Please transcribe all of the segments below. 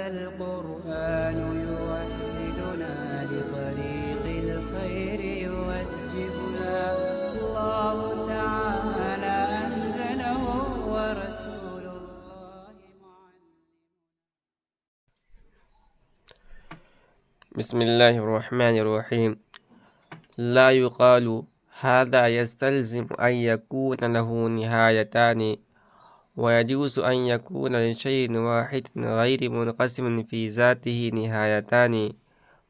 هذا القرآن يوحدنا لطريق الخير يوجهنا الله تعالى أنزله ورسول الله معلم. بسم الله الرحمن الرحيم. لا يقال هذا يستلزم أن يكون له نهايتان، ويجوز أن يكون لشيء واحد غير منقسم في ذاته نهايتان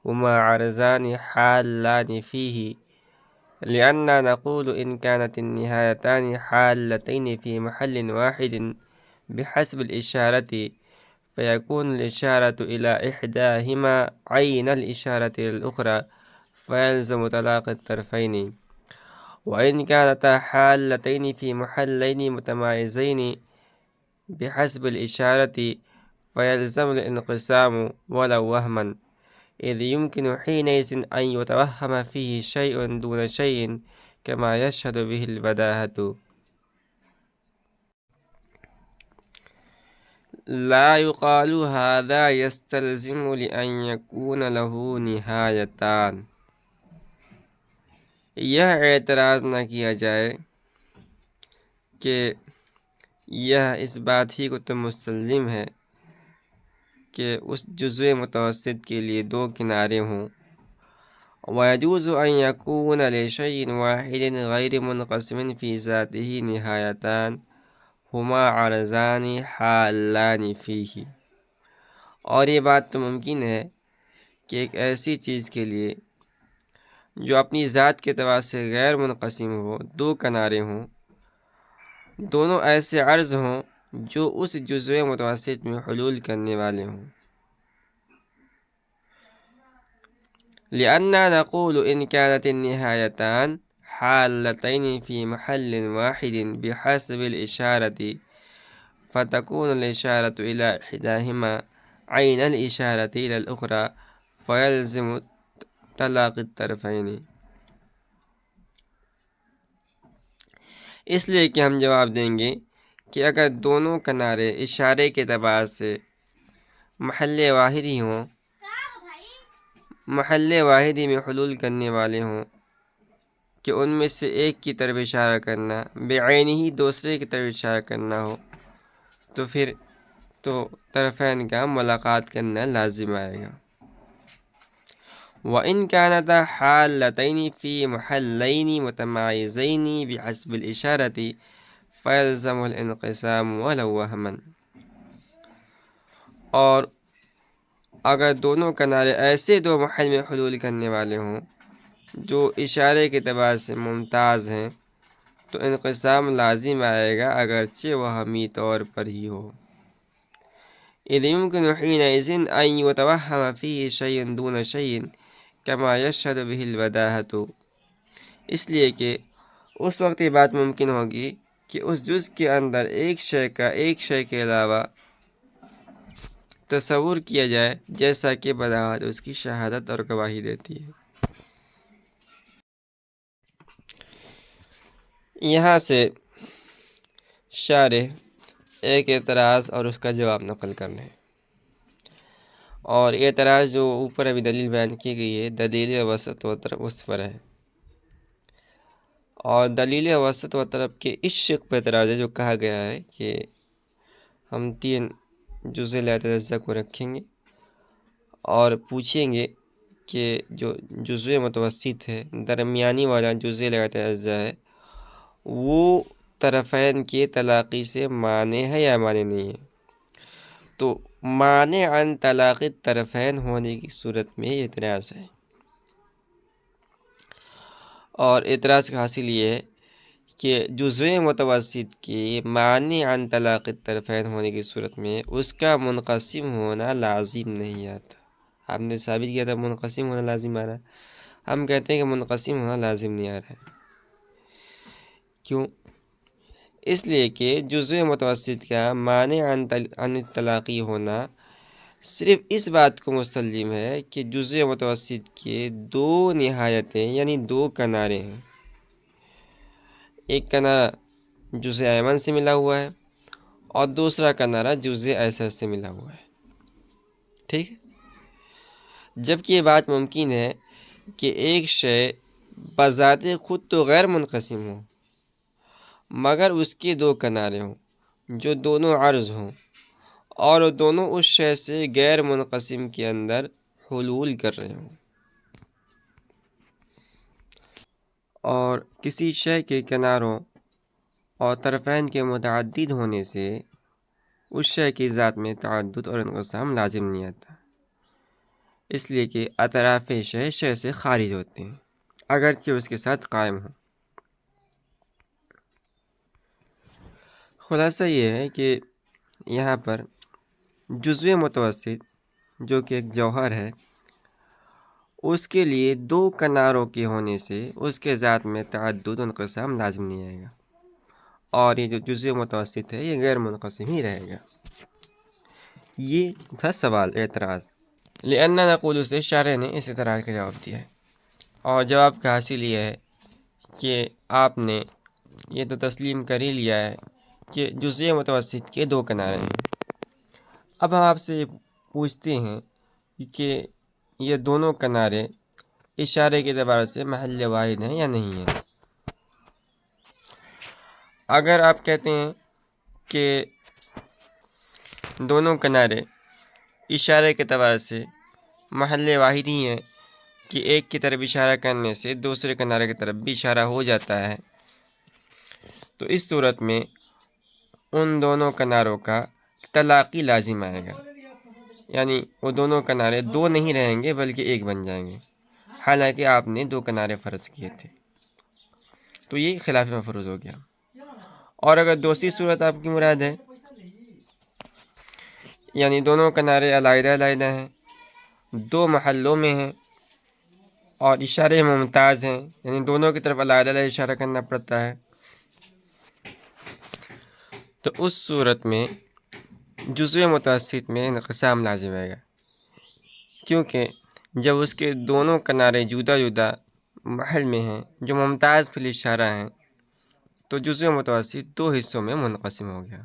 هما عرضان حالان فيه، لأننا نقول إن كانت النهايتان حالتين في محل واحد بحسب الإشارة فيكون الإشارة إلى إحداهما عين الإشارة إلى الأخرى فيلزم طلاق الطرفين، وإن كانتا حالتين في محلين متمايزين بحسب الإشارة فيلزم الانقسام ولو وهما، إذ يمكن حينئذ أن يتوهم فيه شيء دون شيء كما يشهد به البداهة. لا يقال هذا يستلزم لأن يكون له نهايتان، यह एतराज़ न किया जाए कि यह इस बात ही को तो मुस्तलजिम है कि उस जुज़्व मुतवस्सित के लिए दो किनारे हों। वयजूज़ु अन यकून लिशैइन वाहिदिन गैर मुनक़सिमिन फ़ी ज़ातिही निहायतान हुमा अर्ज़ानी हालानी फ़ीही, और ये बात तो मुमकिन है कि एक ऐसी चीज़ के लिए जो अपनी ज़ात के एतबार से गैर मुनक़सिम हो, दो किनारे हों, दोनों ऐसे अर्ज़ हों जो उस जुज़्व मुतवस्सित में हुलूल करने वाले हों। लिअन्ना नक़ूलु इन कानत निहायतान हालतैन फ़ी महल्लिन वाहिदिन बिहस्बिल इशारति फ़तकूनुल इशारतु इला इहदाहिमा ऐनल इशारति इलल उख़रा फ़यल्ज़िमु तलाक़ तरफ़ैन। इसलिए कि हम जवाब देंगे कि अगर दोनों किनारे इशारे के एतबार से महल्ले वाहिदी हों, महल्ले वाहिदी में हुलूल करने वाले हों, कि उनमें से एक की तरफ इशारा करना बेआइनी ही दूसरे की तरफ इशारा करना हो, तो फिर तो तरफ़ैन का मुलाकात करना लाजिम आएगा। व इन कानता हालतैनि फ़ी महल्लैनि मुतमायिज़ैनि बिहस्बिल इशारति फ़यल्ज़मुल इन्क़िसाम वलौ वहमन, और अगर दोनों किनारे ऐसे दो महल में हुलूल करने वाले हों जो इशारे के एतबार से मुमताज़ हैं, तो इन्क़िसाम लाजिम आएगा अगरचे वहमी तौर पर ही हो। इज़ युमकिनु हीनइज़िन अन युतवहम फ़ीहि शैअन दून शैइन कमा यशहदु बिहिल बदाहतु, इसलिए कि उस वक्त ये बात मुमकिन होगी कि उस जुज़ के अंदर एक शय का एक शय के अलावा तसव्वुर किया जाए, जैसा कि बदाहत उसकी शहादत और गवाही देती है। यहाँ से शारिह एक एतराज़ और उसका जवाब नकल करने हैं, और एतराज़ जो ऊपर अभी दलील बयान की गई है दलील वसत व तरफ उस पर है, और दलील वसत व तरफ के इस शिक़ पर एतराज़ है जो कहा गया है कि हम तीन जुज़े लातज़्ज़ा को रखेंगे और पूछेंगे कि जो जुज़्व मुतवस्सित है, दरमियानी वाला जुज़े लातज़्ज़ा है, वो तरफ़ैन के तलाक़ी से माने है या माने नहीं है। तो माने अन तलाक़ तरफ़ैन होने की सूरत में ये एतराज़ है, और एतराज़ का हासिल ये है कि जुज़्व मुतवस्सित के माने अन तलाक़ तरफ़ैन होने की सूरत में उसका मुनक़सिम होना लाजिम नहीं आता। आपने साबित किया था मुनक़सिम होना लाजिम आ रहा है, हम कहते हैं कि मुनक़सिम होना लाजिम नहीं आ रहा है। क्यों? इसलिए कि जुज़्व मुतवस्सित का माने अन तलाक़ी होना सिर्फ़ इस बात को मुस्तलजिम है कि जुज़्व मुतवस्सित के दो निहायतें यानी दो किनारे हैं, एक किनारा जुज़ ऐमन से मिला हुआ है और दूसरा किनारा जुज़ ऐसर से मिला हुआ है। ٹھیک، جبکہ یہ بات ممکن ہے کہ ایک شے بذات خود تو غیر منقسم ہو، مگر اس کے دو کنارے ہوں جو دونوں عرض ہوں، اور دونوں اس شے سے غیر منقسم کے اندر حلول کر رہے ہوں، اور کسی شے کے کناروں اور طرفین کے متعدد ہونے سے اس شے کی ذات میں تعدد اور انقسام لازم نہیں آتا، اس لیے کہ اطراف شے سے خارج ہوتے ہیں اگرچہ اس کے ساتھ قائم ہوں۔ خلاصہ یہ ہے کہ یہاں پر جزو متوسط جو کہ ایک جوہر ہے، اس کے لیے دو کناروں کے ہونے سے اس کے ذات میں تعدد انقسام لازم نہیں آئے گا، اور یہ جو جزو متوسط ہے یہ غیر منقسم ہی رہے گا۔ یہ تھا سوال، اعتراض، لأننا نقول سے شارح نے اس اعتراض کا جواب دیا ہے، اور جواب کا حاصل یہ ہے کہ آپ نے یہ تو تسلیم کر ہی لیا ہے کہ جزو متوسط کے دو کنارے ہیں۔ اب ہم آپ سے پوچھتے ہیں کہ یہ دونوں کنارے اشارے کے اعتبار سے محل واحد ہیں یا نہیں ہیں۔ اگر آپ کہتے ہیں کہ دونوں کنارے اشارے کے اعتبار سے محل واحد ہی ہیں کہ ایک کی طرف اشارہ کرنے سے دوسرے کنارے کی طرف بھی اشارہ ہو جاتا ہے، تو اس صورت میں ان دونوں کناروں کا تلاقی لازم آئے گا، یعنی وہ دونوں کنارے دو نہیں رہیں گے بلکہ ایک بن جائیں گے، حالانکہ آپ نے دو کنارے فرض کیے تھے، تو یہ خلاف مفروض ہو گیا۔ اور اگر دوسری صورت آپ کی مراد ہے، یعنی دونوں کنارے علیحدہ علیحدہ ہیں، دو محلوں میں ہیں اور اشارے ممتاز ہیں، یعنی دونوں کی طرف علیحدہ علیحدہ اشارہ کرنا پڑتا ہے، تو اس صورت میں جزو متوسط میں انقسام لازم آئے گا، کیونکہ جب اس کے دونوں کنارے جدا جدا محل میں ہیں جو ممتاز فی الاشارہ ہیں، تو جزو متوسط دو حصوں میں منقسم ہو گیا۔